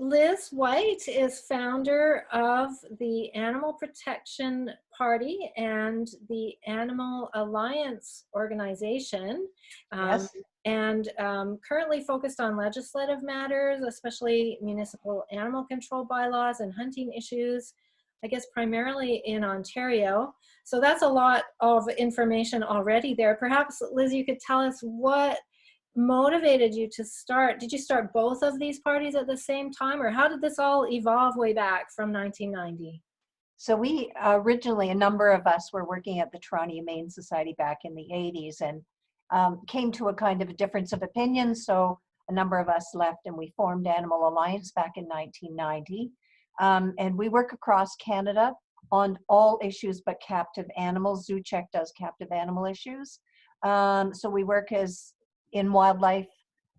Liz White is founder of the Animal Protection Party and the Animal Alliance organization, Yes. and currently focused on legislative matters, especially municipal animal control bylaws and hunting issues, I guess primarily in Ontario. So that's a lot of information already there. Perhaps, Liz, you could tell us what motivated you to start. Did you start both of these parties at the same time, or how did this all evolve way back from 1990? So we originally, a number of us were working at the Toronto Humane Society back in the 80s and came to a kind of a difference of opinion. So a number of us left and we formed Animal Alliance back in 1990. And we work across Canada on all issues but captive animals. ZooCheck does captive animal issues. So we work in wildlife,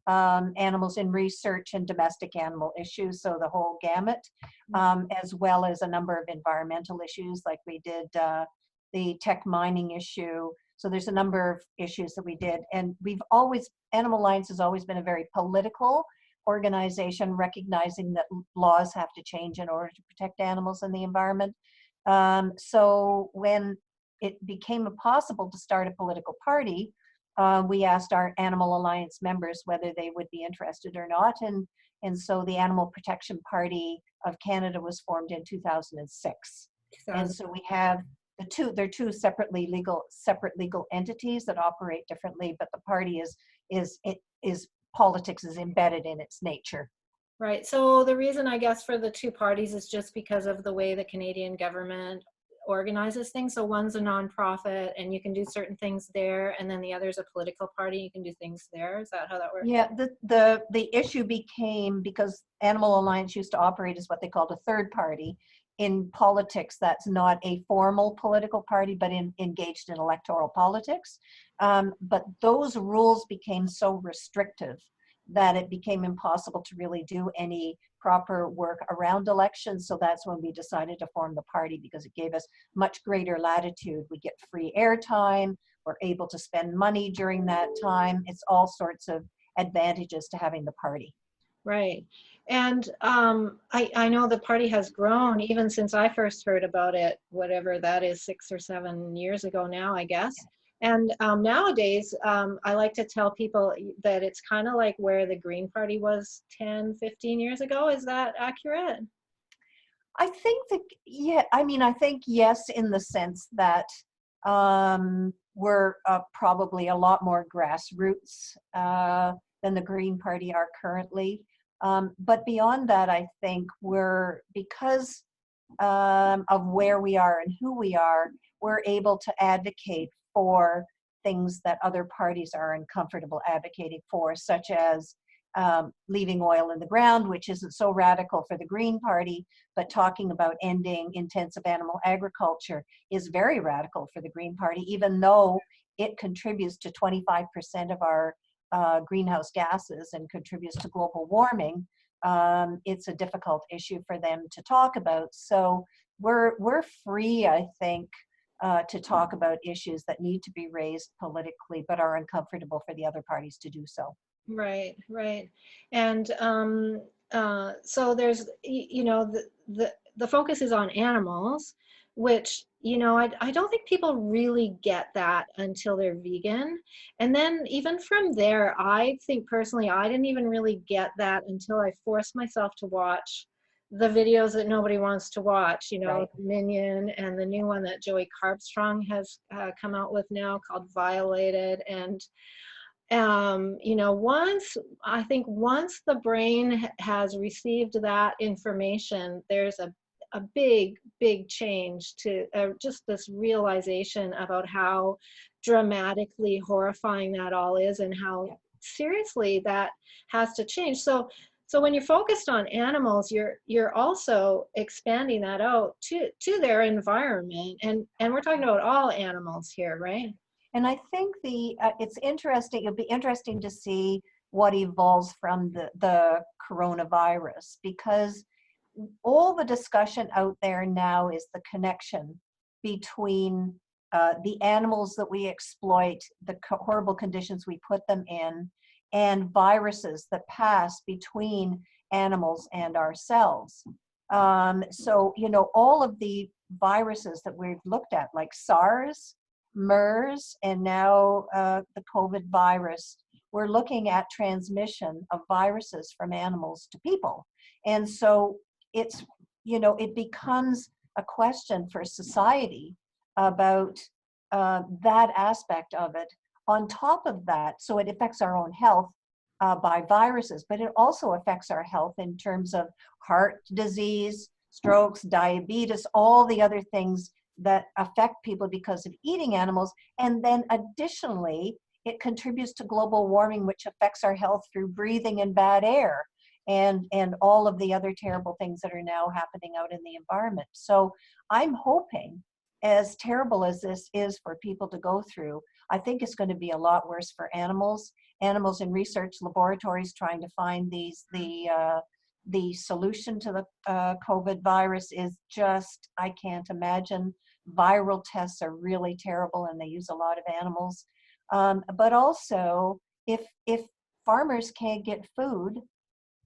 animals in research, and domestic animal issues, so the whole gamut, as well as a number of environmental issues, like we did the tech mining issue. So there's a number of issues that we did, and Animal Alliance has always been a very political organization, recognizing that laws have to change in order to protect animals and the environment. So when it became impossible to start a political party, we asked our Animal Alliance members whether they would be interested or not, and so the Animal Protection Party of Canada was formed in 2006. And so we have they're two separate legal entities that operate differently, but the party is politics is embedded in its nature. Right. So the reason, I guess, for the two parties is just because of the way the Canadian government organizes things. So one's a nonprofit and you can do certain things there, and then the other is a political party, you can do things there. Is that how that works? Yeah, the issue became, because Animal Alliance used to operate as what they called a third party in politics. That's not a formal political party, but engaged in electoral politics. But those rules became so restrictive that it became impossible to really do any proper work around elections. So that's when we decided to form the party, because it gave us much greater latitude. We get free airtime, we're able to spend money during that time. It's all sorts of advantages to having the party. Right. And I know the party has grown even since I first heard about it, whatever that is, 6 or 7 years ago now, I guess. And nowadays, I like to tell people that it's kind of like where the Green Party was 10, 15 years ago. Is that accurate? I think that, yeah, I mean, I think yes, in the sense that we're probably a lot more grassroots than the Green Party are currently. But beyond that, I think because of where we are and who we are, we're able to advocate for things that other parties are uncomfortable advocating for, such as leaving oil in the ground, which isn't so radical for the Green Party, but talking about ending intensive animal agriculture is very radical for the Green Party, even though it contributes to 25% of our greenhouse gases and contributes to global warming. It's a difficult issue for them to talk about. So we're free, I think, to talk about issues that need to be raised politically, but are uncomfortable for the other parties to do so. Right, right. And so there's, the focus is on animals, which, I don't think people really get that until they're vegan. And then even from there, I think personally, I didn't even really get that until I forced myself to watch the videos that nobody wants to watch, Right. Minion, and the new one that Joey Carbstrong has come out with now called Violated. And once the brain has received that information, there's a big change to just this realization about how dramatically horrifying that all is, and how seriously that has to change. So when you're focused on animals, you're also expanding that out to their environment, and we're talking about all animals here, right? And I think it's interesting. It'll be interesting to see what evolves from the coronavirus, because all the discussion out there now is the connection between the animals that we exploit, the horrible conditions we put them in, and viruses that pass between animals and ourselves. So, you know, all of the viruses that we've looked at, like SARS, MERS, and now the COVID virus, we're looking at transmission of viruses from animals to people. And so it's, you know, it becomes a question for society about that aspect of it. On top of that, so it affects our own health by viruses, but it also affects our health in terms of heart disease, strokes, diabetes, all the other things that affect people because of eating animals. And then additionally, it contributes to global warming, which affects our health through breathing in bad air and all of the other terrible things that are now happening out in the environment. So I'm hoping, as terrible as this is for people to go through, I think it's going to be a lot worse for animals. Animals in research laboratories trying to find the solution to the COVID virus is just, I can't imagine. Viral tests are really terrible and they use a lot of animals. But also, if farmers can't get food,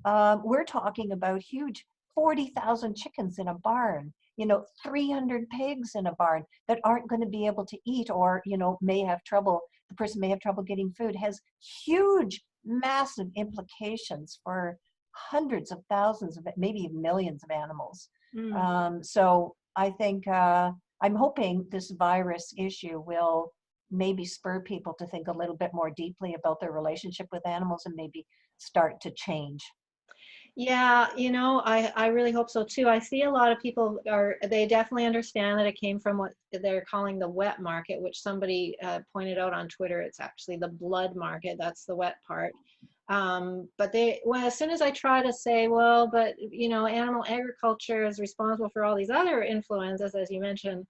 we're talking about huge 40,000 chickens in a barn, you know, 300 pigs in a barn that aren't going to be able to eat, or, you know, may have trouble, the person may have trouble getting food. Has huge, massive implications for hundreds of thousands of, maybe millions of animals. So I think, I'm hoping this virus issue will maybe spur people to think a little bit more deeply about their relationship with animals and maybe start to change. Yeah, you know, I really hope so too. I see a lot of people they definitely understand that it came from what they're calling the wet market, which somebody pointed out on Twitter. It's actually the blood market. That's the wet part. But well, as soon as I try to say, well, but you know, animal agriculture is responsible for all these other influences, as you mentioned,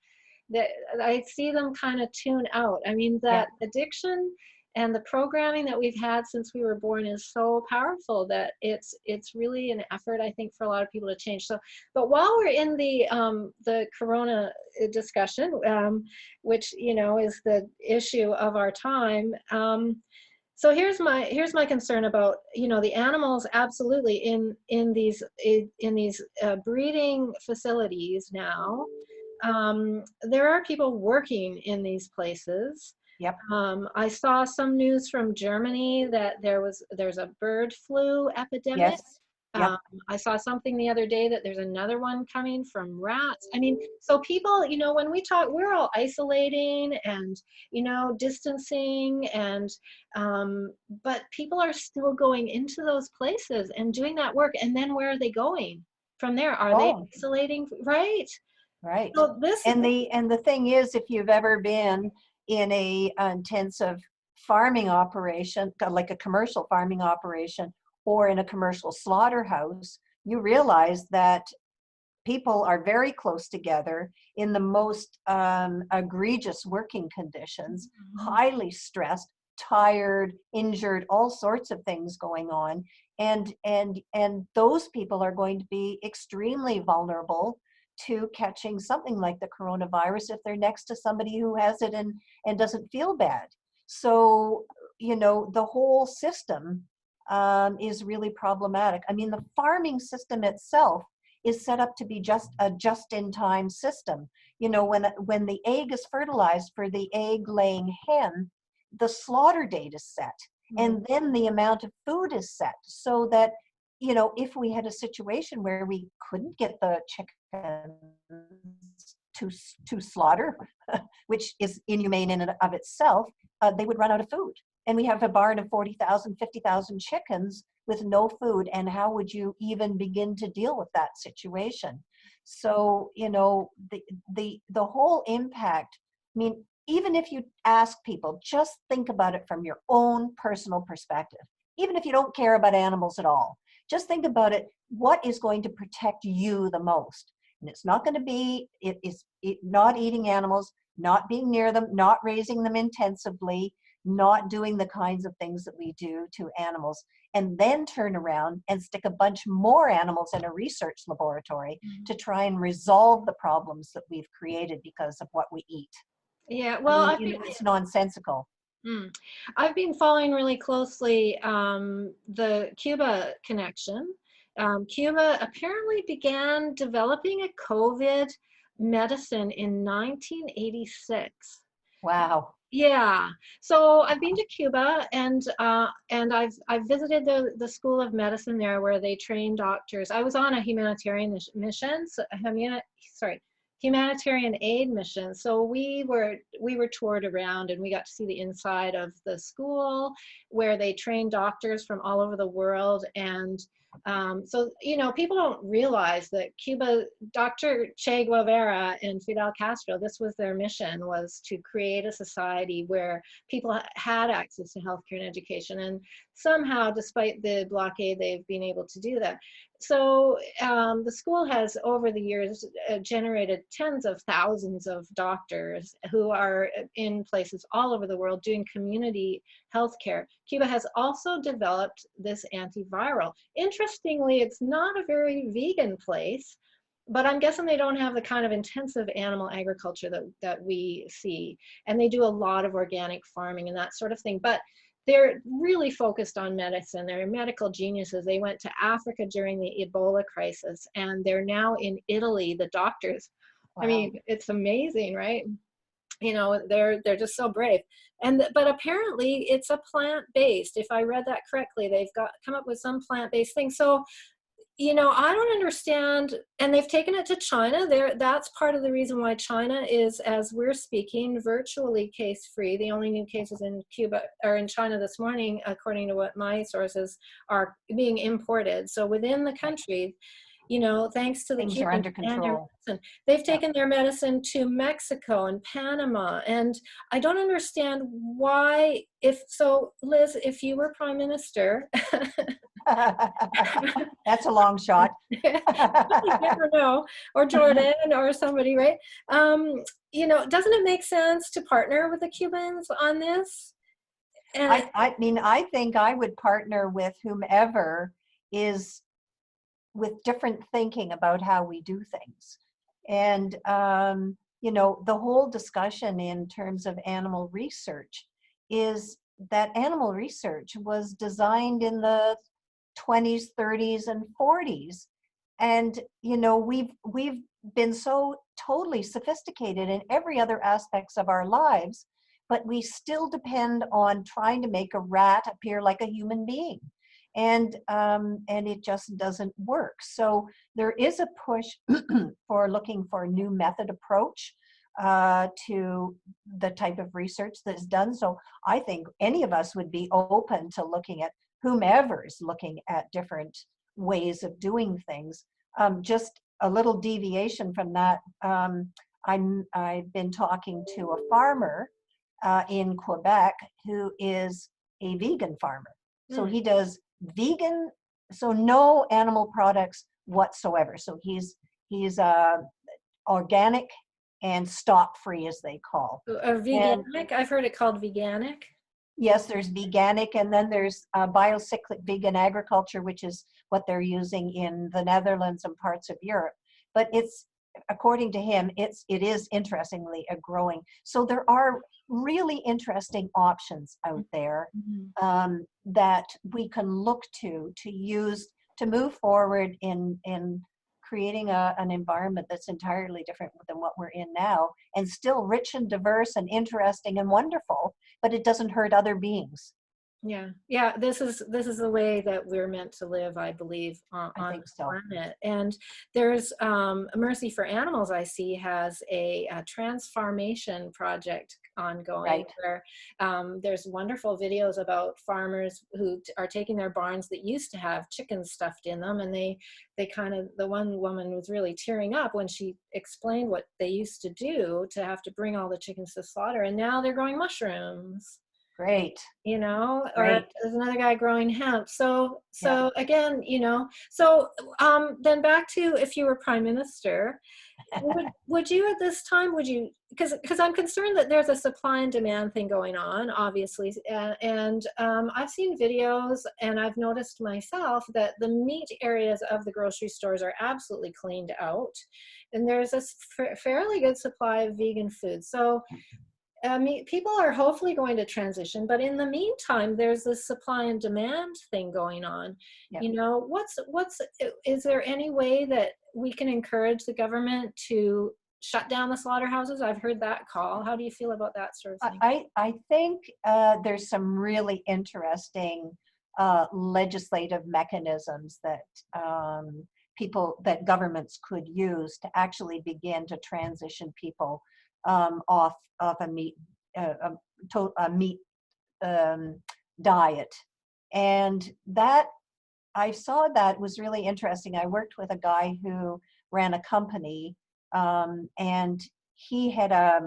that I see them kind of tune out. I mean, Yeah. that addiction and the programming that we've had since we were born is so powerful that it's really an effort, I think, for a lot of people to change. So, but while we're in the corona discussion, which, you know, is the issue of our time, so here's my concern about, you know, the animals. Absolutely, in these breeding facilities now, there are people working in these places. Yep. I saw some news from Germany that there's a bird flu epidemic. Yes. Yep. I saw something the other day that there's another one coming from rats. I mean, so people, you know, when we talk, we're all isolating and, you know, distancing, and but people are still going into those places and doing that work. And then where are they going from there? Are they Oh, isolating? Right. right. So And the thing is, if you've ever been in a intensive farming operation, like a commercial farming operation, or in a commercial slaughterhouse, you realize that people are very close together in the most egregious working conditions, highly stressed, tired, injured, all sorts of things going on. And those people are going to be extremely vulnerable to catching something like the coronavirus if they're next to somebody who has it and doesn't feel bad. So, you know, the whole system is really problematic. I mean, the farming system itself is set up to be just a just-in-time system. You know, when the egg is fertilized for the egg-laying hen, the slaughter date is set, and then the amount of food is set, so that, you know, if we had a situation where we couldn't get the chickens to slaughter, which is inhumane in and of itself, they would run out of food. And we have a barn of 40,000, 50,000 chickens with no food. And how would you even begin to deal with that situation? So, you know, the whole impact, I mean, even if you ask people, just think about it from your own personal perspective. Even if you don't care about animals at all, just think about it. What is going to protect you the most? And it's not going to be, not eating animals, not being near them, not raising them intensively, not doing the kinds of things that we do to animals, and then turn around and stick a bunch more animals in a research laboratory to try and resolve the problems that we've created because of what we eat. Yeah, I well, mean, you know, it's nonsensical. I've been following really closely the Cuba Connection, Cuba apparently began developing a COVID medicine in 1986. Wow. Yeah. So I've been to Cuba, and I've visited the School of Medicine there where they train doctors. I was on a humanitarian mission, so, humanitarian aid mission. So we were toured around, and we got to see the inside of the school where they train doctors from all over the world. And so, people don't realize that Cuba, Dr. Che Guevara and Fidel Castro, this was their mission, was to create a society where people had access to healthcare and education. And somehow, despite the blockade, they've been able to do that. So the school has, over the years, generated tens of thousands of doctors who are in places all over the world doing community healthcare. Cuba has also developed this antiviral. Interestingly, it's not a very vegan place, but I'm guessing they don't have the kind of intensive animal agriculture that we see. And they do a lot of organic farming and that sort of thing. But they're really focused on medicine. They're medical geniuses. They went to Africa during the Ebola crisis, and they're now in Italy, the doctors. I Wow. mean, it's amazing, right? They're just so brave. But apparently it's a plant-based. If I read that correctly, they've come up with some plant-based thing. So I don't understand, and they've taken it to China. That's part of the reason why China is, as we're speaking, virtually case-free. The only new cases in Cuba or in China this morning, according to what my sources, are being imported. So within the country, thanks to the Things are Cubans under and their control. medicine, they've Yeah. taken their medicine to Mexico and Panama. And I don't understand why, Liz, if you were prime minister, That's a long shot. you never know, or Jordan or somebody, right? Doesn't it make sense to partner with the Cubans on this? And I mean, I think I would partner with whomever is with different thinking about how we do things. And, the whole discussion in terms of animal research is that animal research was designed in the 20s, 30s, and 40s. And, we've been so totally sophisticated in every other aspects of our lives, but we still depend on trying to make a rat appear like a human being. And it just doesn't work. So there is a push for looking for a new method approach to the type of research that is done. So I think any of us would be open to looking at whomever is looking at different ways of doing things. Just a little deviation from that. I've been talking to a farmer in Quebec who is a vegan farmer. So he does vegan, so no animal products whatsoever. So he's organic and stock free, as they call. veganic, I've heard it called veganic. Yes, there's veganic, and then there's biocyclic vegan agriculture, which is what they're using in the Netherlands and parts of Europe. But it's, according to him, it is interestingly a growing. So there are really interesting options out there that we can look to use to move forward in creating an environment that's entirely different than what we're in now, and still rich and diverse and interesting and wonderful, but it doesn't hurt other beings. Yeah. This is the way that we're meant to live, I believe, on think the so. planet. And there's Mercy for Animals, I see, has a transformation project ongoing, Right. where there's wonderful videos about farmers who are taking their barns that used to have chickens stuffed in them, and they kind of, the one woman was really tearing up when she explained what they used to do to have to bring all the chickens to slaughter, and now they're growing mushrooms. Great. Or Great. there's another guy growing hemp. So Yeah. again, then back to, if you were prime minister, would you at this time, because I'm concerned that there's a supply and demand thing going on, obviously, and I've seen videos, and I've noticed myself that the meat areas of the grocery stores are absolutely cleaned out, and there's a fairly good supply of vegan food. So I mean, people are hopefully going to transition, but in the meantime, there's this supply and demand thing going on. Yeah. You know, is there any way that we can encourage the government to shut down the slaughterhouses? I've heard that call. How do you feel about that sort of thing? I think there's some really interesting legislative mechanisms that that governments could use to actually begin to transition people off of a meat diet. And that, I saw that was really interesting. I worked with a guy who ran a company, and he had a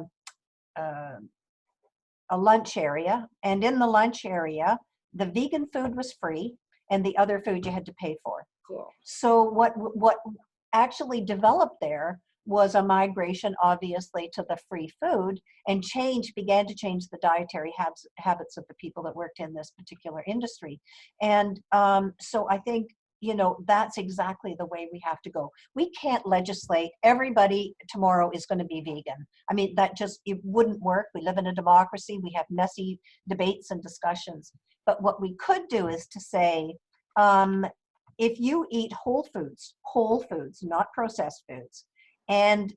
lunch area, and in the lunch area, the vegan food was free, and the other food you had to pay for. Cool. So what actually developed there was a migration, obviously, to the free food, and began to change the dietary habits of the people that worked in this particular industry. And so I think, you know, that's exactly the way we have to go. We can't legislate everybody tomorrow is going to be vegan. I mean, it wouldn't work. We live in a democracy. We have messy debates and discussions. But what we could do is to say, if you eat whole foods, not processed foods, and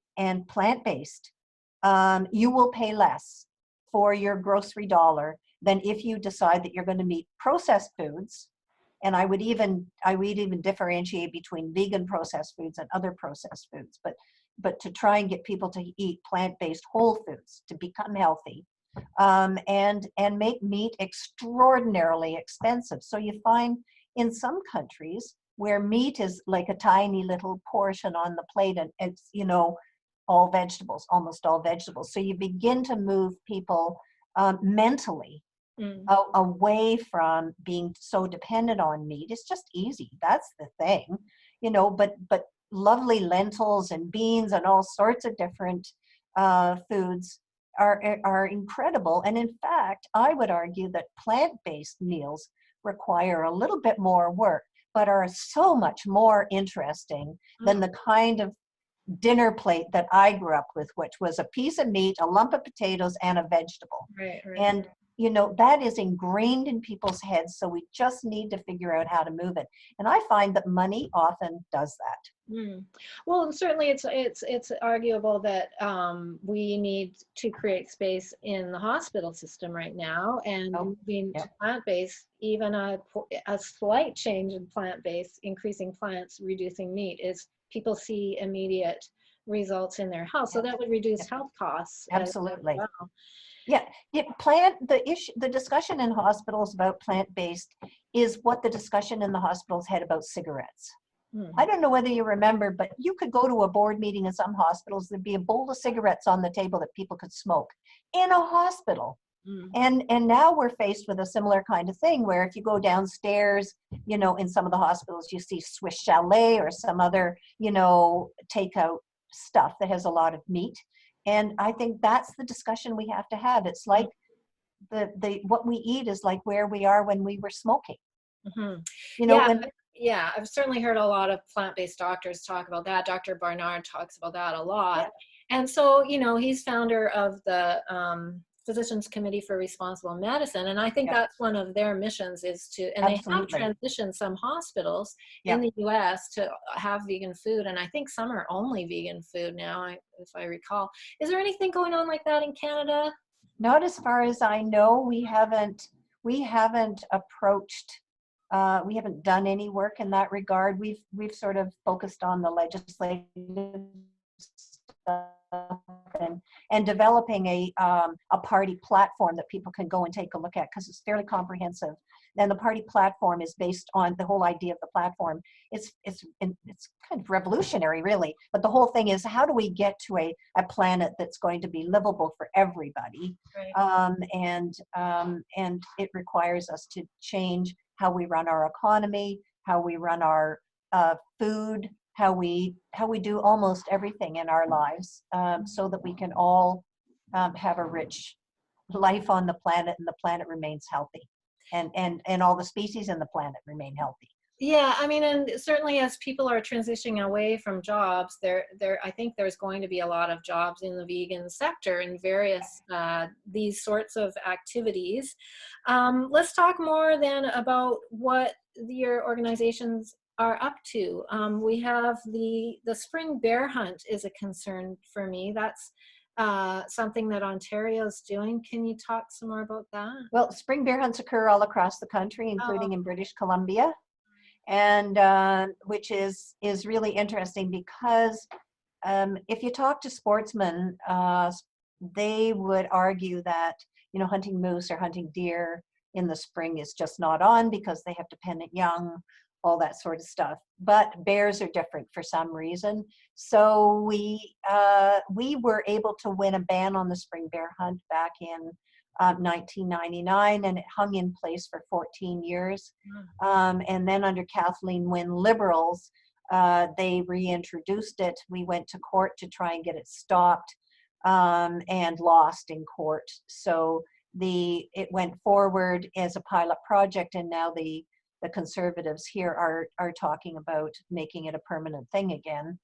plant-based, you will pay less for your grocery dollar than if you decide that you're going to meet processed foods. And I would even differentiate between vegan processed foods and other processed foods, but to try and get people to eat plant-based whole foods to become healthy, and make meat extraordinarily expensive. So you find in some countries where meat is like a tiny little portion on the plate, and it's, you know, all vegetables, almost all vegetables. So you begin to move people mentally away from being so dependent on meat. It's just easy. That's the thing, you know, but lovely lentils and beans and all sorts of different foods are incredible. And in fact, I would argue that plant-based meals require a little bit more work, but are so much more interesting than the kind of dinner plate that I grew up with, which was a piece of meat, a lump of potatoes, and a vegetable. Right. And, you know, that is ingrained in people's heads, so we just need to figure out how to move it. And I find that money often does that. Well, certainly it's arguable that we need to create space in the hospital system right now, and moving to plant-based, even a slight change in plant-based, increasing plants, reducing meat, is people see immediate results in their health. So that would reduce health costs. Absolutely. As well. Yeah, the discussion in hospitals about plant-based is what the discussion in the hospitals had about cigarettes. I don't know whether you remember, but you could go to a board meeting in some hospitals, there'd be a bowl of cigarettes on the table that people could smoke in a hospital. And now we're faced with a similar kind of thing, where if you go downstairs, you know, in some of the hospitals, you see Swiss Chalet or some other, you know, takeout stuff that has a lot of meat. And I think that's the discussion we have to have. It's like what we eat is like where we are when we were smoking. You know, yeah, I've certainly heard a lot of plant-based doctors talk about that. Dr. Barnard talks about that a lot. Yeah. And so, you know, he's founder of the Physicians Committee for Responsible Medicine. And I think that's one of their missions is to, and they have transitioned some hospitals in the US to have vegan food. And I think some are only vegan food now, if I recall. Is there anything going on like that in Canada? Not as far as I know. We haven't approached, we haven't done any work in that regard. We've sort of focused on the legislative stuff and developing a party platform that people can go and take a look at, because it's fairly comprehensive. And the party platform is based on the whole idea of the platform. It's kind of revolutionary, really. But the whole thing is, how do we get to a planet that's going to be livable for everybody? Right. And it requires us to change how we run our economy, how we run our food, how we do almost everything in our lives, so that we can all have a rich life on the planet, and the planet remains healthy, and all the species in the planet remain healthy. Yeah, I mean, and certainly as people are transitioning away from jobs, I think there's going to be a lot of jobs in the vegan sector in various these sorts of activities. Let's talk more then about what your organizations are up to. We have the spring bear hunt is a concern for me. That's something that Ontario's doing. Can you talk some more about that? Well, spring bear hunts occur all across the country, Oh, including in British Columbia, and which is really interesting because if you talk to sportsmen, they would argue that, you know, hunting moose or hunting deer in the spring is just not on because they have dependent young, all that sort of stuff. But bears are different for some reason. So we were able to win a ban on the spring bear hunt back in 1999, and it hung in place for 14 years. And then under Kathleen Wynne Liberals, they reintroduced it. We went to court to try and get it stopped, and lost in court. So it went forward as a pilot project, and now the conservatives here are talking about making it a permanent thing again.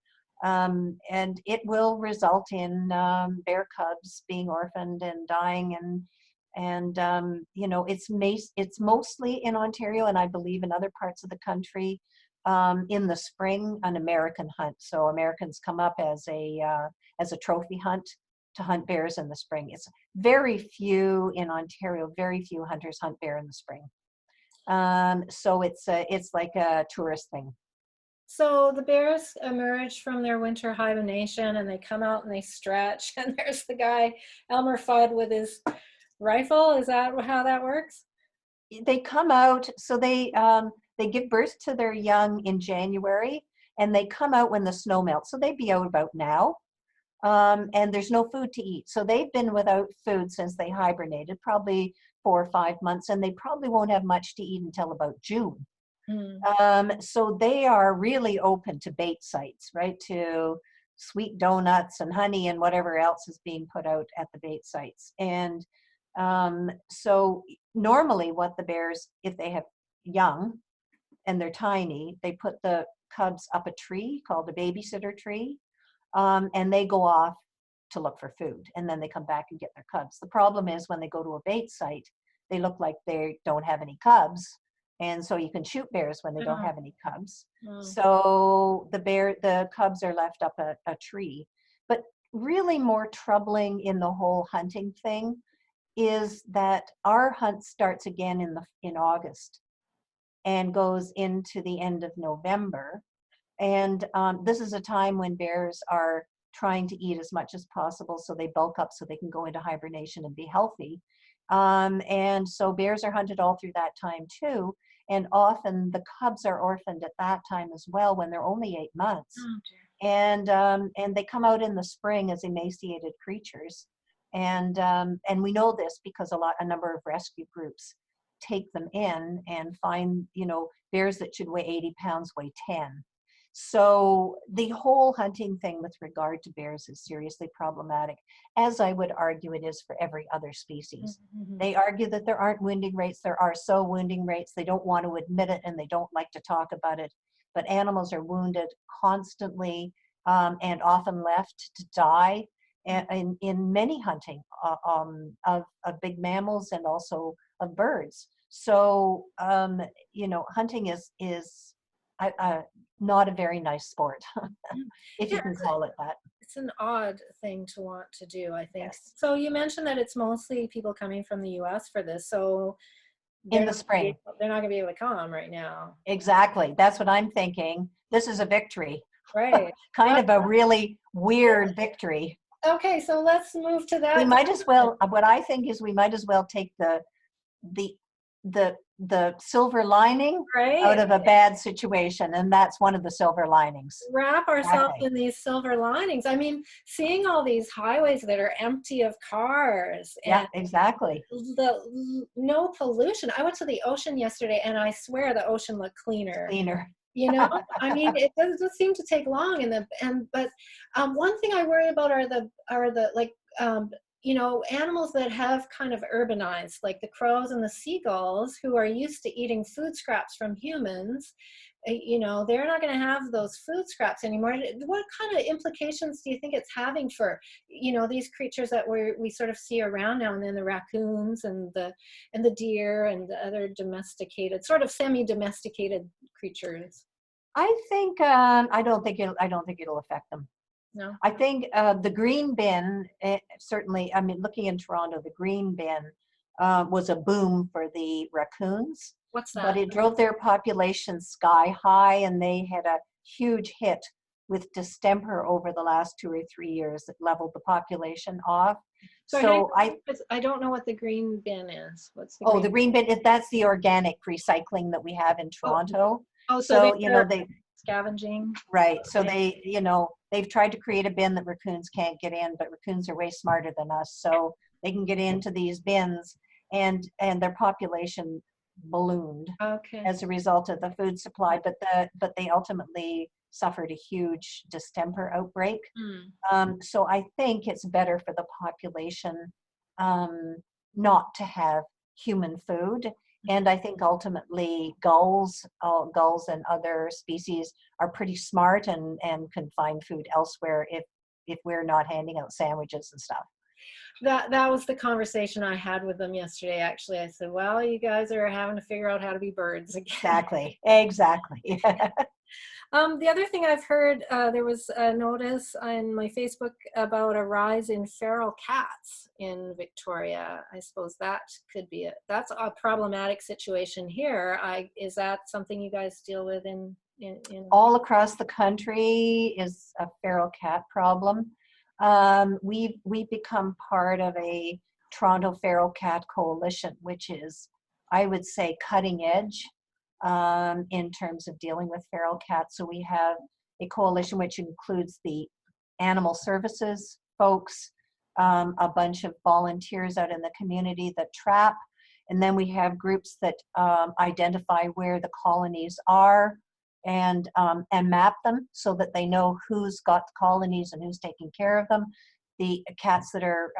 And it will result in bear cubs being orphaned and dying, and you know, it's mostly in Ontario, and I believe in other parts of the country, in the spring, an American hunt. So Americans come up as a trophy hunt to hunt bears in the spring. It's very few in Ontario, very few hunters hunt bear in the spring. So it's like a tourist thing. so the bears emerge from their winter hibernation and they come out and they stretch, and there's the guy, Elmer Fudd, with his rifle. Is that how that works? They come out, so they give birth to their young in January, and they come out when the snow melts. So they'd be out about now. And there's no food to eat. So they've been without food since they hibernated, probably 4 or 5 months, and they probably won't have much to eat until about June. Mm. So they are really open to bait sites, right? To sweet donuts and honey and whatever else is being put out at the bait sites. And so normally what the bears, if they have young and they're tiny, they put the cubs up a tree called a babysitter tree, and they go off to look for food, and then they come back and get their cubs. The problem is when they go to a bait site, they look like they don't have any cubs, and so you can shoot bears when they don't have any cubs. Mm. So the cubs are left up a tree. But really more troubling in the whole hunting thing is that our hunt starts again in August and goes into the end of November. And this is a time when bears are trying to eat as much as possible so they bulk up so they can go into hibernation and be healthy. And so bears are hunted all through that time too. And often the cubs are orphaned at that time as well when they're only 8 months. Oh, dear. And they come out in the spring as emaciated creatures. And we know this because a number of rescue groups take them in and find, you know, bears that should weigh 80 pounds weigh 10. So the whole hunting thing with regard to bears is seriously problematic, as I would argue it is for every other species. Mhm. They argue that there aren't wounding rates. There are so wounding rates. They don't want to admit it, and they don't like to talk about it. But animals are wounded constantly, and often left to die in many hunting of big mammals and also of birds. So you know, hunting is not a very nice sport, if Yeah, you can call it that. it's an odd thing to want to do, I think. Yes, So you mentioned that it's mostly people coming from the US for this, so in the spring. they're not gonna be able to come right now. Exactly. That's what I'm thinking. This is a victory, Right. kind of a really weird victory. Okay, so let's move to We that. might as well, what I think is we might as well take the the silver lining out Right. of a bad situation, and that's one of the silver linings. Wrap ourselves Exactly. in these silver linings. I mean, seeing all these highways that are empty of cars Yeah, and exactly. no pollution. I went to the ocean yesterday and I swear the ocean looked cleaner. Cleaner. You know, I mean, it doesn't seem to take long, but one thing I worry about are the like you know, animals that have kind of urbanized, like the crows and the seagulls, who are used to eating food scraps from humans, you know, they're not going to have those food scraps anymore. What kind of implications do you think it's having for, you know, these creatures that we sort of see around now and then, the raccoons and the deer and the other domesticated, sort of semi-domesticated creatures? I think I don't think it'll affect them. No. I think the green bin, certainly, I mean, looking in Toronto, the green bin was a boom for the raccoons, What's but that? it drove their population sky high, and they had a huge hit with distemper over the last 2 or 3 years that leveled the population off. So hang So on, I don't know what the green bin is. What's the oh, green? the green bin, that's the organic recycling that we have in Oh, Toronto. oh, so So, you know, they're they, scavenging. right. So Okay. they, you know, they've tried to create a bin that raccoons can't get in, but raccoons are way smarter than us. So they can get into these bins, and their population ballooned Okay. as a result of the food supply, but they ultimately suffered a huge distemper outbreak. Hmm. So I think it's better for the population um, not to have human food. And I think ultimately gulls and other species are pretty smart and can find food elsewhere if we're not handing out sandwiches and stuff. That was the conversation I had with them yesterday. Actually, I said, "Well, you guys are having to figure out how to be birds again." Exactly, exactly. The other thing I've heard, there was a notice on my Facebook about a rise in feral cats in Victoria. I suppose that could be that's a problematic situation here. Is that something you guys deal with in? All across the country is a feral cat problem. We've become part of a Toronto Feral Cat Coalition, which is, I would say, cutting edge in terms of dealing with feral cats. So we have a coalition which includes the animal services folks, a bunch of volunteers out in the community that trap, and then we have groups that identify where the colonies are and map them so that they know who's got the colonies and who's taking care of them. The cats that are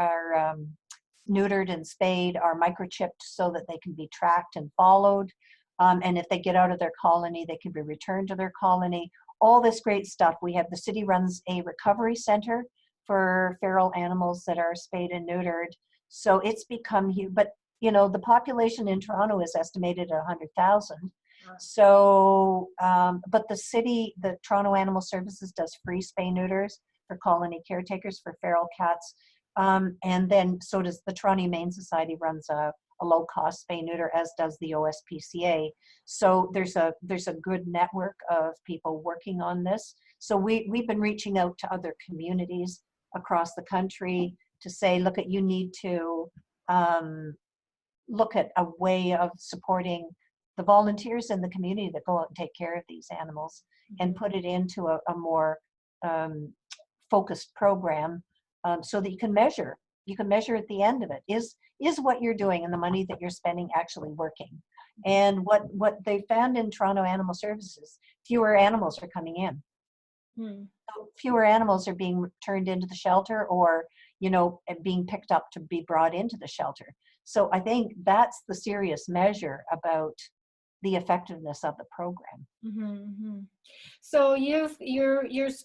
neutered and spayed are microchipped so that they can be tracked and followed. And if they get out of their colony, they can be returned to their colony. All this great stuff. We have the city runs a recovery center for feral animals that are spayed and neutered. So it's become huge. But you know, the population in Toronto is estimated at 100,000. So, but the city, the Toronto Animal Services does free spay neuters for colony caretakers for feral cats. And then so does the Toronto Humane Society runs a low cost spay neuter, as does the OSPCA. So there's a good network of people working on this. So we've been reaching out to other communities across the country to say, look, you need to look at a way of supporting the volunteers in the community that go out and take care of these animals and put it into a more focused program so that you can measure at the end of it, is what you're doing and the money that you're spending actually working. And what they found in Toronto Animal Services, fewer animals are coming in. So fewer animals are being turned into the shelter, or you know, being picked up to be brought into the shelter. So I think that's the serious measure about the effectiveness of the program. So you're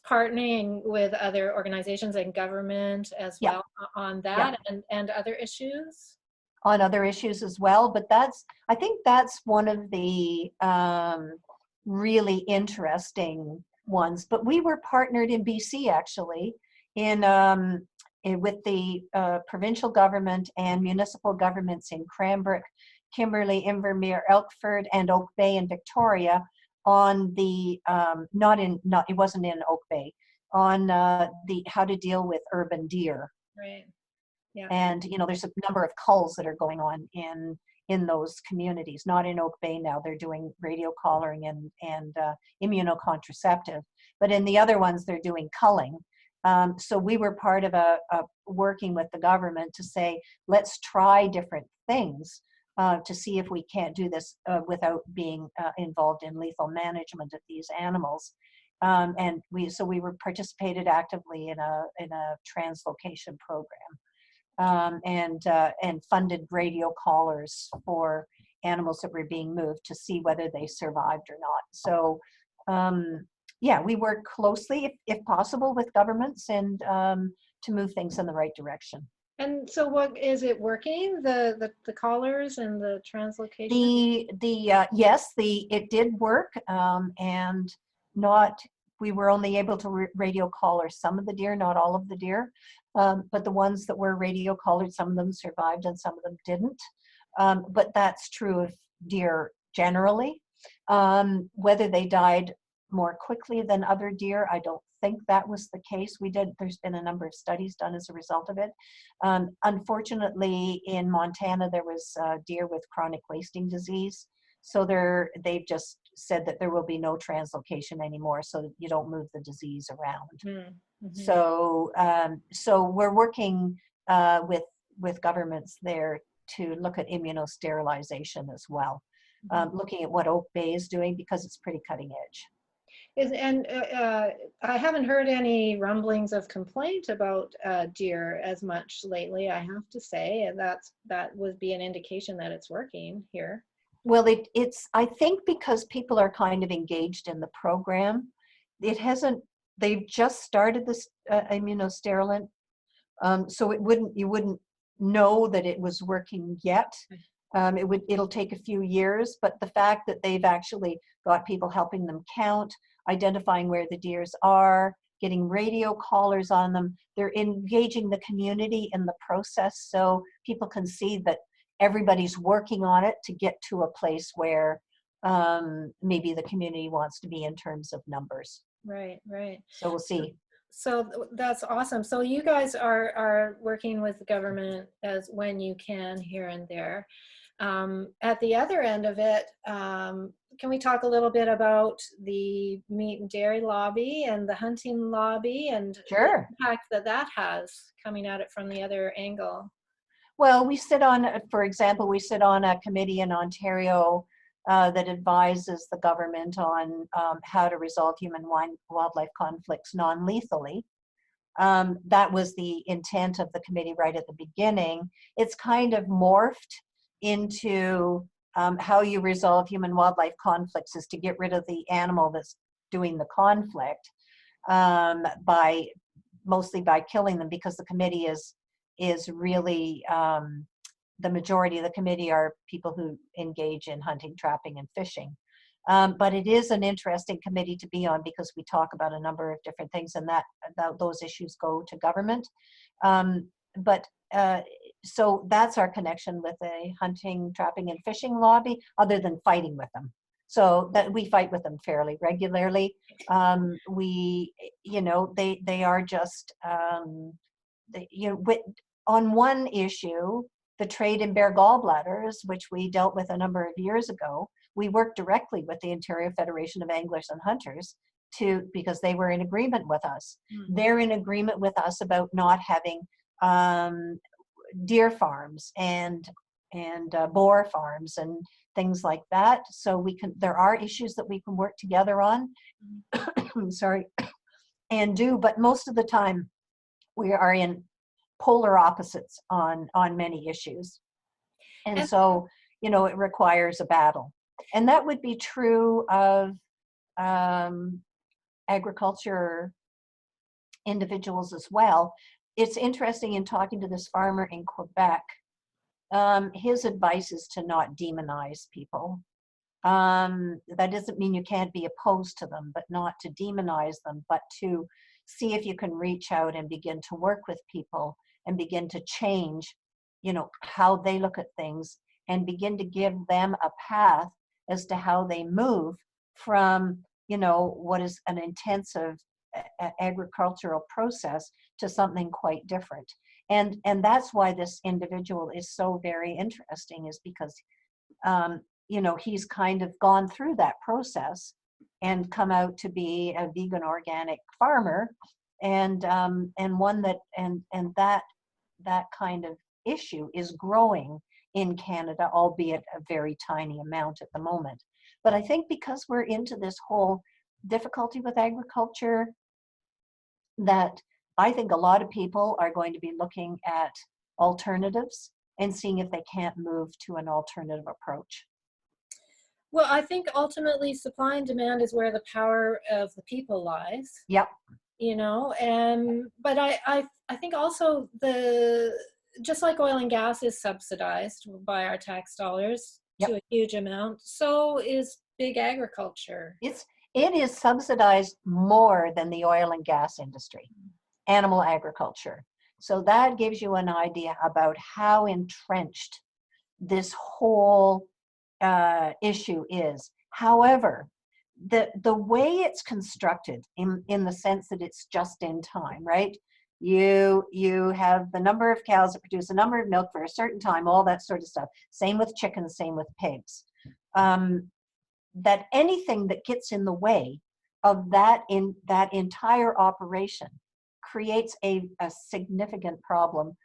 partnering with other organizations and government as Yeah, well on yeah, that and other issues. on other issues as well. But I think that's one of the really interesting ones. But we were partnered in BC actually with the provincial government and municipal governments in Cranbrook, Kimberley, Invermere, Elkford, and Oak Bay in Victoria on the it wasn't in Oak Bay, on the how to deal with urban deer. Right. Yeah. And you know, there's a number of culls that are going on in those communities. Not in Oak Bay now; they're doing radio collaring and immunocontraceptive. But in the other ones, they're doing culling. So we were part of a working with the government to say, let's try different things to see if we can't do this without being involved in lethal management of these animals. And we participated actively in a translocation program. and funded radio collars for animals that were being moved to see whether they survived or not. So yeah, we work closely, if possible, with governments and to move things in the right direction. And so what is it working, the collars and the translocation? Yes, it did work, and not, we were only able to radio collar some of the deer, not all of the deer, but the ones that were radio collared, some of them survived and some of them didn't. But that's true of deer generally. Whether they died more quickly than other deer, I don't think that was the case. There's been a number of studies done as a result of it. Unfortunately, in Montana, there was deer with chronic wasting disease. So they've just said that there will be no translocation anymore, so that you don't move the disease around. Mm-hmm. So we're working with governments there to look at immunosterilization as well, looking at what Oak Bay is doing because it's pretty cutting edge. I haven't heard any rumblings of complaint about deer as much lately, I have to say, and that would be an indication that it's working here. Well, it's I think because people are kind of engaged in the program, they've just started this immunosterilant, so you wouldn't know that it was working yet. It'll take a few years, but the fact that they've actually got people helping them count, identifying where the deers are, getting radio collars on them, they're engaging the community in the process so people can see that everybody's working on it to get to a place where maybe the community wants to be in terms of numbers. Right. So we'll see. So that's awesome. So you guys are working with the government as when you can here and there. At the other end of it, can we talk a little bit about the meat and dairy lobby and the hunting lobby and Sure. the impact that has coming at it from the other angle? Well, for example, we sit on a committee in Ontario that advises the government on how to resolve human-wildlife conflicts non-lethally. That was the intent of the committee right at the beginning. It's kind of morphed into how you resolve human-wildlife conflicts is to get rid of the animal that's doing the conflict mostly by killing them, because the committee is really, the majority of the committee are people who engage in hunting, trapping, and fishing. But it is an interesting committee to be on because we talk about a number of different things, and those issues go to government. So that's our connection with the hunting, trapping, and fishing lobby, other than fighting with them. So that we fight with them fairly regularly. They are just, on one issue, the trade in bear gallbladders, which we dealt with a number of years ago, we worked directly with the Ontario Federation of Anglers and Hunters because they were in agreement with us. Mm-hmm. They're in agreement with us about not having deer farms and boar farms and things like that. So there are issues that we can work together on. Sorry, and do, but most of the time we are in polar opposites on many issues. And so, it requires a battle. And that would be true of agriculture individuals as well. It's interesting in talking to this farmer in Quebec, his advice is to not demonize people. That doesn't mean you can't be opposed to them, but not to demonize them, but to see if you can reach out and begin to work with people and begin to change, how they look at things, and begin to give them a path as to how they move from, what is an intensive agricultural process to something quite different. And that's why this individual is so very interesting, is because, he's kind of gone through that process and come out to be a vegan organic farmer, and one that kind of issue is growing in Canada, albeit a very tiny amount at the moment. But I think because we're into this whole difficulty with agriculture, that I think a lot of people are going to be looking at alternatives and seeing if they can't move to an alternative approach. Well, I think ultimately supply and demand is where the power of the people lies. Yep. You know, and but I think also just like oil and gas is subsidized by our tax dollars Yep. to a huge amount, so is big agriculture. It is subsidized more than the oil and gas industry, animal agriculture. So that gives you an idea about how entrenched this whole issue is. However, the way it's constructed in the sense that it's just in time, right? You have the number of cows that produce a number of milk for a certain time, all that sort of stuff. Same with chickens, same with pigs. That anything that gets in the way of that entire operation creates a significant problem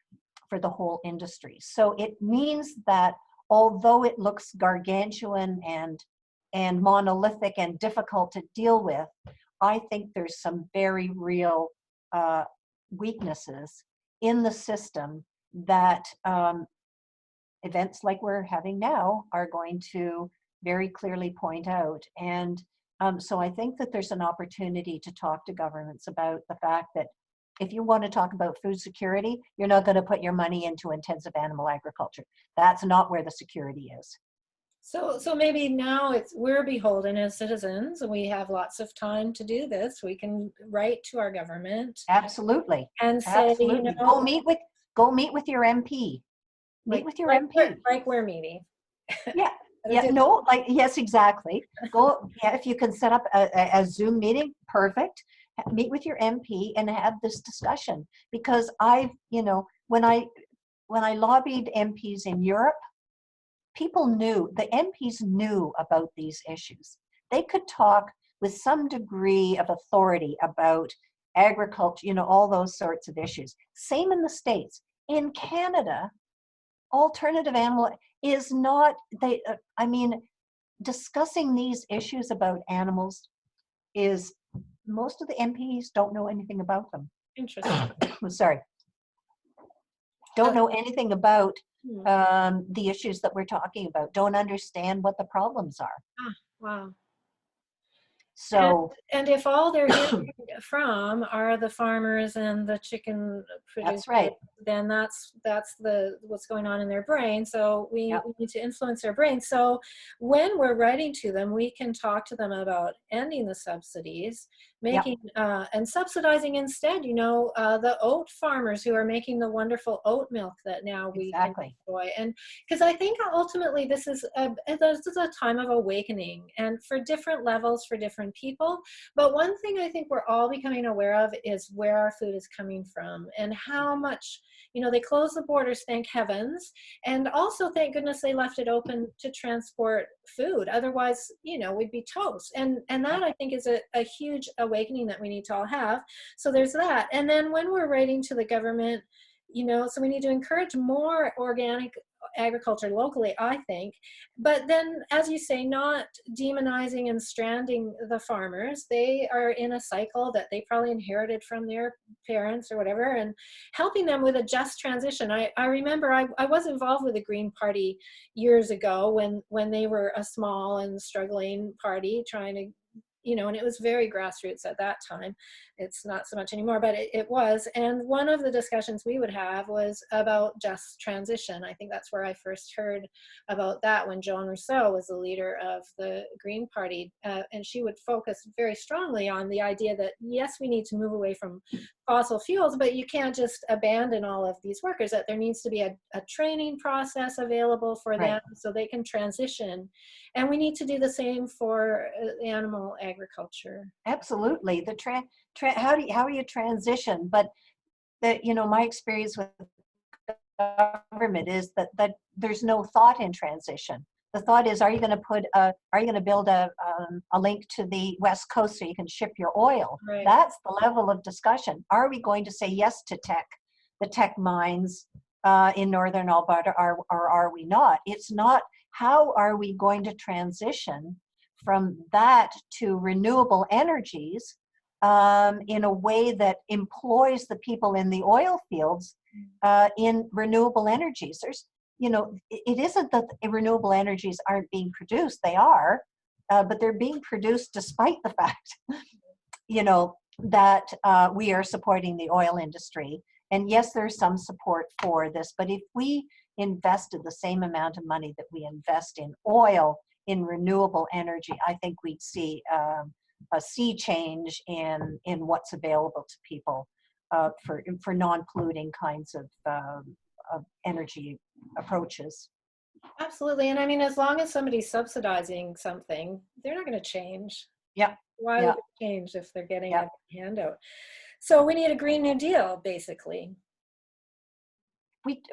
for the whole industry. So it means that although it looks gargantuan and monolithic and difficult to deal with, I think there's some very real weaknesses in the system that events like we're having now are going to very clearly point out. And so I think that there's an opportunity to talk to governments about the fact that if you want to talk about food security, you're not going to put your money into intensive animal agriculture. That's not where the security is. So maybe now we're beholden as citizens, and we have lots of time to do this. We can write to our government. Absolutely. And say, absolutely. you know, go meet with your MP. Meet with your MP. Like we're meeting. Yeah. Yeah, no, like, yes, exactly. Go, yeah, if you can set up a Zoom meeting, perfect. Meet with your MP and have this discussion. Because when I lobbied MPs in Europe, people knew, the MPs knew about these issues. They could talk with some degree of authority about agriculture, all those sorts of issues. Same in the States. In Canada, alternative animal is not, discussing these issues about animals is, most of the MPs don't know anything about them. Interesting. Sorry. Don't know anything about the issues that we're talking about, don't understand what the problems are. Wow. So, and if all they're hearing from are the farmers and the chicken producers, that's right. Then that's what's going on in their brain. So we need to influence their brain. So when we're writing to them, we can talk to them about ending the subsidies, making and subsidizing instead, the oat farmers who are making the wonderful oat milk that now we can enjoy. And because I think ultimately this is a time of awakening, and for different levels, for different people. But one thing I think we're all becoming aware of is where our food is coming from and how much, they closed the borders, thank heavens. And also, thank goodness they left it open to transport food. Otherwise, we'd be toast. And that, I think, is a huge awakening that we need to all have. So there's that. And then when we're writing to the government, so we need to encourage more organic agriculture locally, I think. But then, as you say, not demonizing and stranding the farmers. They are in a cycle that they probably inherited from their parents or whatever, and helping them with a just transition. I remember I was involved with the Green Party years ago when they were a small and struggling party trying to, and it was very grassroots at that time. It's not so much anymore, but it was. And one of the discussions we would have was about just transition. I think that's where I first heard about that, when Joan Rousseau was the leader of the Green Party. And she would focus very strongly on the idea that, yes, we need to move away from fossil fuels, but you can't just abandon all of these workers, that there needs to be a training process available for them so they can transition. And we need to do the same for animal agriculture. Absolutely. How do you transition? But my experience with government is that there's no thought in transition. The thought is, are you going to build a link to the West Coast so you can ship your oil? Right. That's the level of discussion. Are we going to say yes to the tech mines in Northern Alberta, or are we not? It's not, how are we going to transition from that to renewable energies in a way that employs the people in the oil fields in renewable energies. There's, it isn't that renewable energies aren't being produced, they are, but they're being produced despite the fact, that we are supporting the oil industry. And yes, there's some support for this, but if we invested the same amount of money that we invest in oil, in renewable energy, I think we'd see a sea change in what's available to people for non-polluting kinds of energy approaches. Absolutely. And I mean, as long as somebody's subsidizing something, they're not going to change. Yeah. Why Yeah. would they change if they're getting Yeah. a handout? So we need a Green New Deal, basically.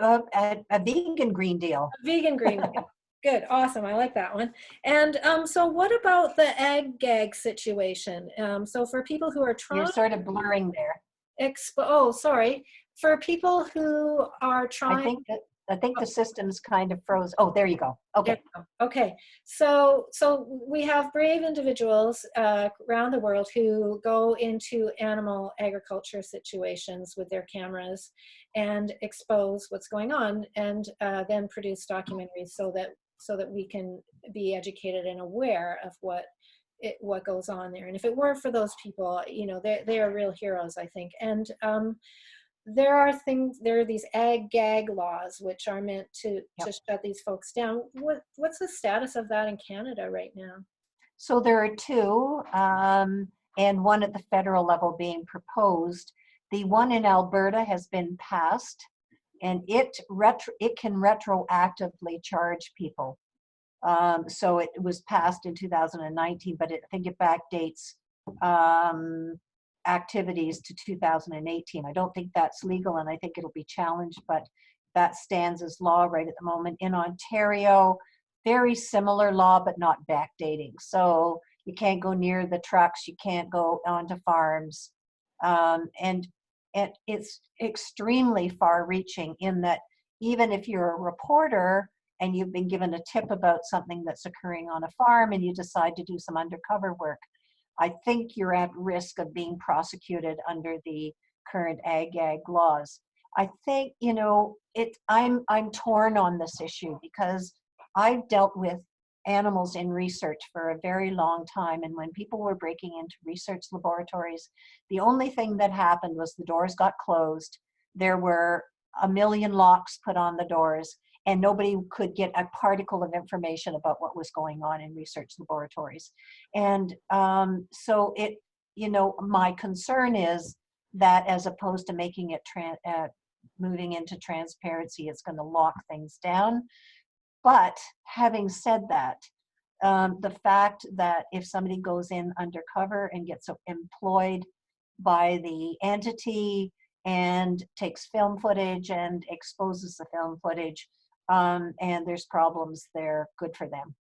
A vegan Green Deal. A vegan Green Deal. Good, awesome. I like that one. And so what about the egg gag situation? So for people who are You're trying, sort of blurring there. oh, sorry. For people who are trying, I think the system's kind of froze. Oh, there you go. Okay. Okay, so we have brave individuals around the world who go into animal agriculture situations with their cameras and expose what's going on, and then produce documentaries so that we can be educated and aware of what goes on there. And if it weren't for those people, they are real heroes, I think. And there are these egg gag laws which are meant to shut these folks down. What's the status of that in Canada right now? So there are two, and one at the federal level being proposed. The one in Alberta has been passed, and it can retroactively charge people. So it was passed in 2019, but I think it backdates activities to 2018. I don't think that's legal, and I think it'll be challenged, but that stands as law right at the moment. In Ontario, very similar law, but not backdating. So you can't go near the trucks, you can't go onto farms. And it's extremely far reaching in that even if you're a reporter and you've been given a tip about something that's occurring on a farm and you decide to do some undercover work, I think you're at risk of being prosecuted under the current Egg Gag laws. I think, I'm torn on this issue because I've dealt with animals in research for a very long time. And when people were breaking into research laboratories, the only thing that happened was the doors got closed. There were a million locks put on the doors, and nobody could get a particle of information about what was going on in research laboratories. And so my concern is that as opposed to making it moving into transparency, it's going to lock things down. But having said that, the fact that if somebody goes in undercover and gets employed by the entity and takes film footage and exposes the film footage, and there's problems there, good for them.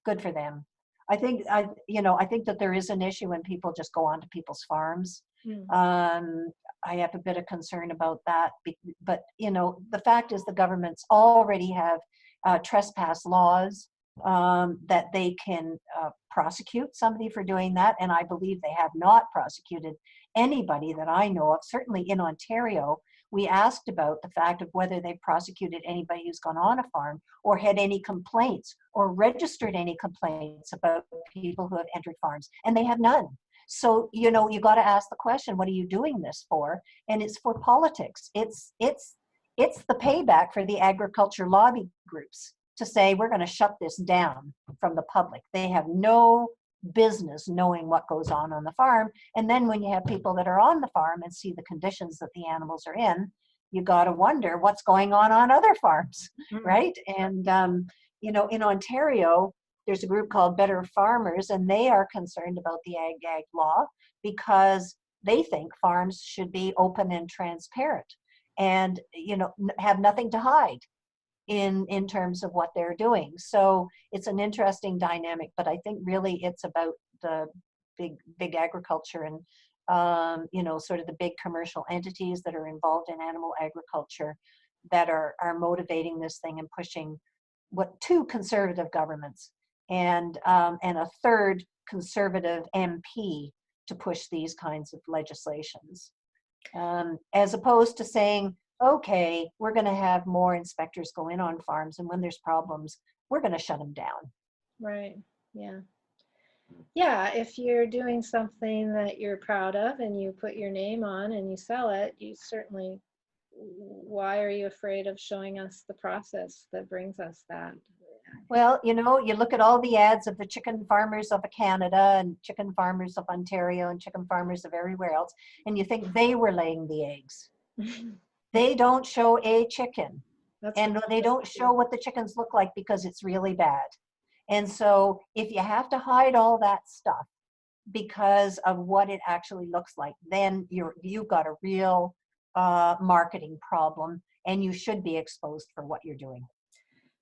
Good for them. I think that there is an issue when people just go onto people's farms. I have a bit of concern about that, but the fact is the governments already have trespass laws that they can prosecute somebody for doing that, and I believe they have not prosecuted anybody that I know of. Certainly in Ontario, we asked about the fact of whether they prosecuted anybody who's gone on a farm or had any complaints or registered any complaints about people who have entered farms, and they have none. So, you got to ask the question, what are you doing this for? And it's for politics. It's the payback for the agriculture lobby groups to say, we're going to shut this down from the public. They have no business knowing what goes on the farm. And then when you have people that are on the farm and see the conditions that the animals are in, you got to wonder what's going on other farms, right? And, in Ontario, there's a group called Better Farmers, and they are concerned about the Egg Gag law because they think farms should be open and transparent and, have nothing to hide in terms of what they're doing. So it's an interesting dynamic, but I think really it's about the big agriculture and sort of the big commercial entities that are involved in animal agriculture that are motivating this thing and pushing two conservative governments and a third conservative MP to push these kinds of legislations, as opposed to saying, okay, we're going to have more inspectors go in on farms, and when there's problems, we're going to shut them down. Right. Yeah. Yeah, if you're doing something that you're proud of and you put your name on and you sell it, you certainly, why are you afraid of showing us the process that brings us that? Well, you know, you look at all the ads of the chicken farmers of Canada and chicken farmers of Ontario and chicken farmers of everywhere else, and you think they were laying the eggs. They don't show a chicken, That's and they don't show what the chickens look like because it's really bad. And so if you have to hide all that stuff because of what it actually looks like, then you've got a real marketing problem, and you should be exposed for what you're doing.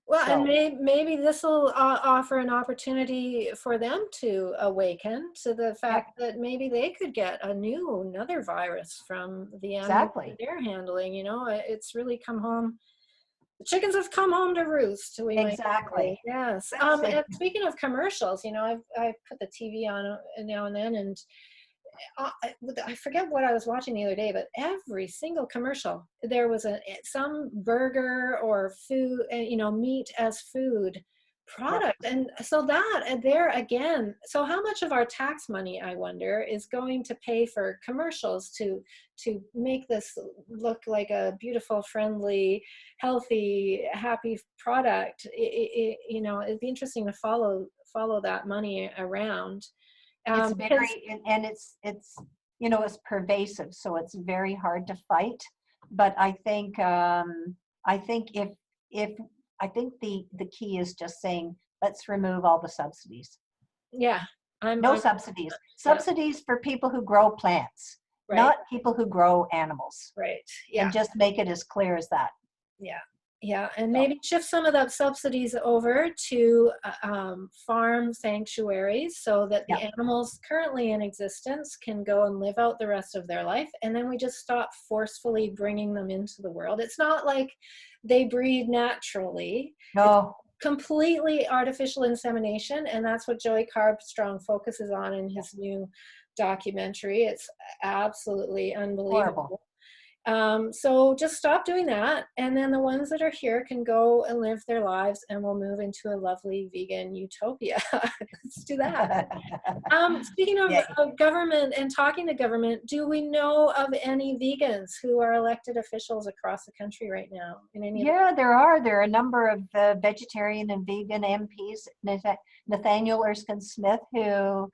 well, and So maybe this will offer an opportunity for them to awaken to the yeah, fact that maybe they could get another virus from the animals that exactly. they're handling. You know, it's really come home. The chickens have come home to roost, we might say. Exactly. Yes. That's it. And speaking of commercials, you know, I put the TV on now and then, and I forget what I was watching the other day, but every single commercial, there was some burger or food, you know, meat as food Yep. product. And so that there again, so how much of our tax money, I wonder, is going to pay for commercials to make this look like a beautiful, friendly, healthy, happy product? You know, it'd be interesting to follow that money around. It's Because very, and it's, you know, it's pervasive, so it's very hard to fight. But I think if, I think the key is just saying, let's remove all the subsidies. yeah, No I'm subsidies. yeah, Subsidies for people who grow plants, right, not people who grow animals. right, yeah, And just make it as clear as that. yeah, yeah, and So, maybe shift some of that subsidies over to farm sanctuaries so that the yeah. animals currently in existence can go and live out the rest of their life, and then we just stop forcefully bringing them into the world. It's not like they breed naturally. It's No. completely artificial insemination, and that's what Joey Carbstrong focuses on in his new documentary. It's absolutely Horrible. unbelievable. So just stop doing that, and then the ones that are here can go and live their lives, and we'll move into a lovely vegan utopia. Let's do that. Speaking of Yeah. government and talking to government, do we know of any vegans who are elected officials across the country right now in any of the? Yeah, there are a number of vegetarian and vegan MPs. Nathaniel Erskine Smith, who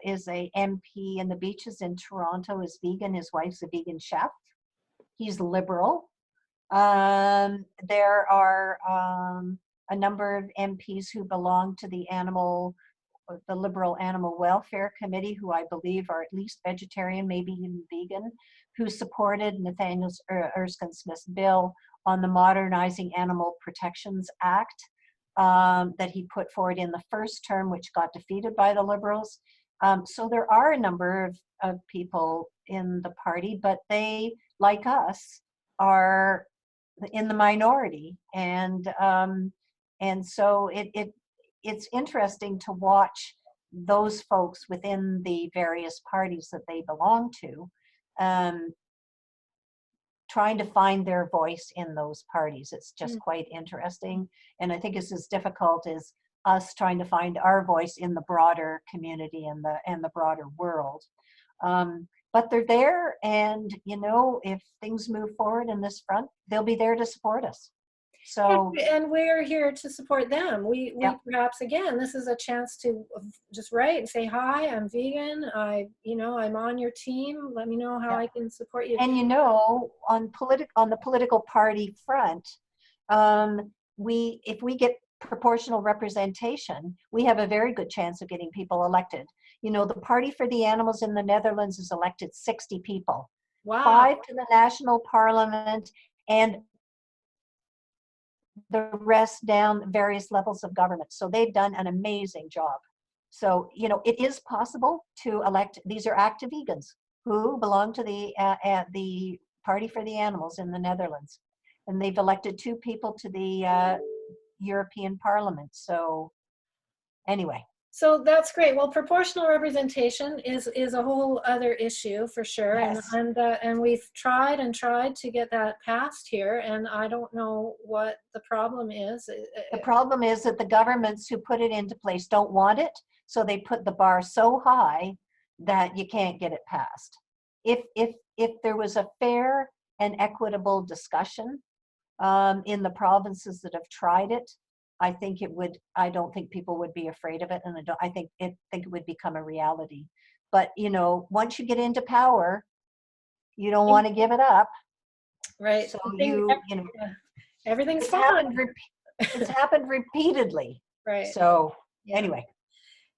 is a MP in the Beaches in Toronto, is vegan. His wife's a vegan chef. He's liberal. There are a number of MPs who belong to the Liberal Animal Welfare Committee, who I believe are at least vegetarian, maybe even vegan, who supported Nathaniel Erskine Smith's bill on the Modernizing Animal Protections Act that he put forward in the first term, which got defeated by the Liberals. So there are a number of people in the party, but they, like us, are in the minority, and so it's interesting to watch those folks within the various parties that they belong to, um, trying to find their voice in those parties. It's just quite interesting, and I think it's as difficult as us trying to find our voice in the broader community and the broader world. But they're there, and you know, if things move forward in this front, they'll be there to support us. So And we're here to support them. yeah, We perhaps, again, this is a chance to just write and say, hi, I'm vegan. You know, I'm on your team. Let me know how yeah. I can support you. And you know, on the political party front, if we get proportional representation, we have a very good chance of getting people elected. You know, the Party for the Animals in the Netherlands has elected 60 people, Wow. 5 to the national parliament, and the rest down various levels of government. So they've done an amazing job. So, you know, it is possible to elect, these are active vegans who belong to the Party for the Animals in the Netherlands. And they've elected 2 people to the European Parliament. So anyway. So that's great. Well, proportional representation is a whole other issue for sure, Yes. and we've tried and tried to get that passed here, and I don't know what the problem is. The problem is that the governments who put it into place don't want it, so they put the bar so high that you can't get it passed. If there was a fair and equitable discussion in the provinces that have tried it, I think it would. I don't think people would be afraid of it, and I think it would become a reality. But you know, once you get into power, you don't want to give it up. Right. So I think you know, everything's it's fine. happened. It's happened repeatedly. Right. So Yeah. anyway,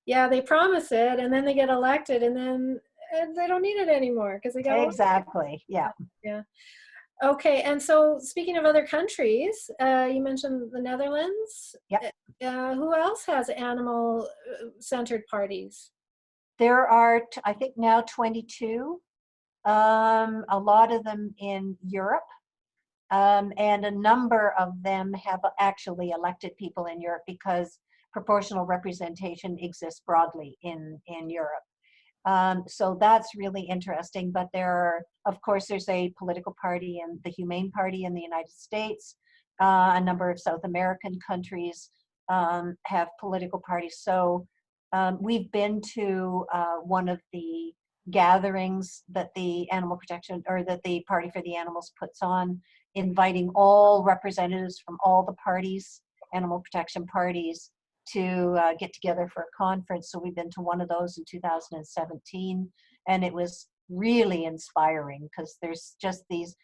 Yeah, they promise it, and then they get elected, and then they don't need it anymore because they got elected. exactly. Yeah. Yeah. Okay, and so speaking of other countries, you mentioned the Netherlands. Yep. Who else has animal-centered parties? There are, I think now 22. A lot of them in Europe, and a number of them have actually elected people in Europe because proportional representation exists broadly in Europe. So that's really interesting. But there are, of course, there's a political party and the Humane Party in the United States. A number of South American countries have political parties. So we've been to one of the gatherings that the Animal Protection or that the Party for the Animals puts on, inviting all representatives from all the parties, animal protection parties, to get together for a conference. So we've been to one of those in 2017, and it was really inspiring because there's just these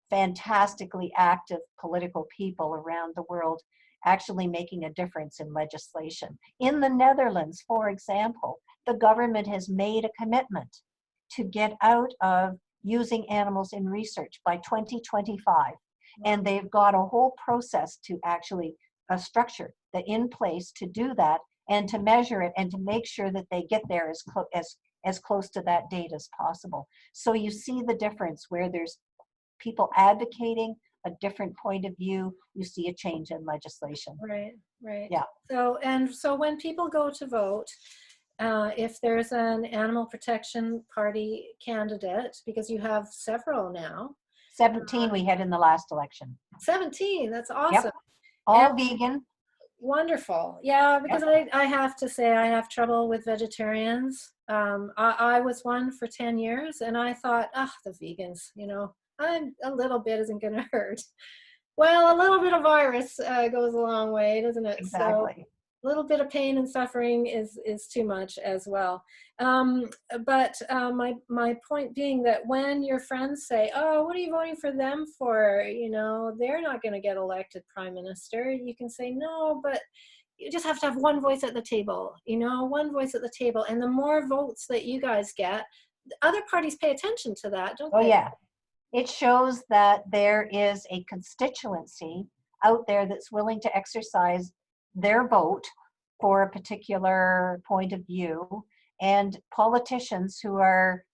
fantastically active political people around the world actually making a difference in legislation. In the Netherlands, for example, the government has made a commitment to get out of using animals in research by 2025. And they've got a whole process to actually structure that in place to do that and to measure it and to make sure that they get there as close to that date as possible. So you see the difference where there's people advocating a different point of view, you see a change in legislation. Right, right. Yeah. So when people go to vote, if there's an animal protection party candidate, because you have several now. 17 we had in the last election. 17, that's awesome. Yep. All And vegan. wonderful. Yeah, because Yep. I have to say I have trouble with vegetarians. I was one for 10 years and I thought, the vegans, I'm a little bit isn't going to hurt. Well, a little bit of virus goes a long way, doesn't it? So Exactly. a little bit of pain and suffering is too much as well. But my point being that when your friends say, "Oh, what are you voting for them for?" They're not going to get elected prime minister. You can say, "No, but you just have to have one voice at the table." One voice at the table, and the more votes that you guys get, other parties pay attention to that, don't Oh they? yeah. It shows that there is a constituency out there that's willing to exercise their vote for a particular point of view, and politicians who are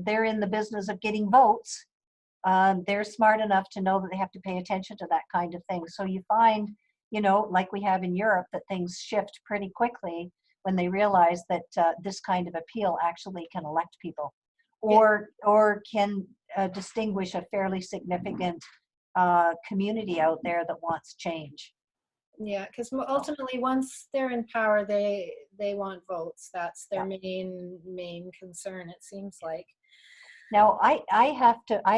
they're in the business of getting votes. They're smart enough to know that they have to pay attention to that kind of thing. So you find, like we have in Europe, that things shift pretty quickly when they realize that this kind of appeal actually can elect people, or can distinguish a fairly significant community out there that wants change. Yeah, because ultimately, once they're in power, they want votes. That's their Yeah. main concern. It seems like. Now I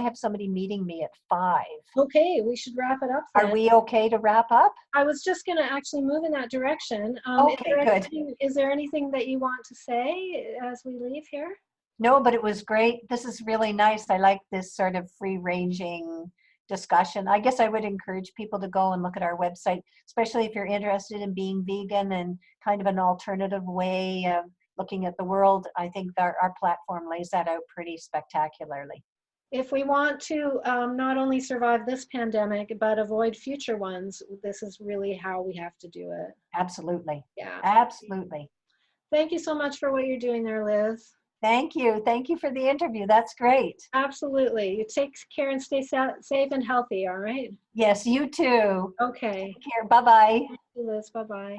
have somebody meeting me at 5. Okay, we should wrap it up Are then. we okay to wrap up? I was just going to actually move in that direction. Okay, good. Is there anything that you want to say as we leave here? No, but it was great. This is really nice. I like this sort of free-ranging discussion. I guess I would encourage people to go and look at our website, especially if you're interested in being vegan and kind of an alternative way of looking at the world. I think our platform lays that out pretty spectacularly. If we want to not only survive this pandemic, but avoid future ones, this is really how we have to do it. Absolutely. Yeah. Absolutely. Thank you so much for what you're doing there, Liz. Thank you. Thank you for the interview. That's great. Absolutely. You take care and stay safe and healthy, all right? Yes, you too. Okay. Take care. Bye-bye. Thank you, Liz. Bye-bye.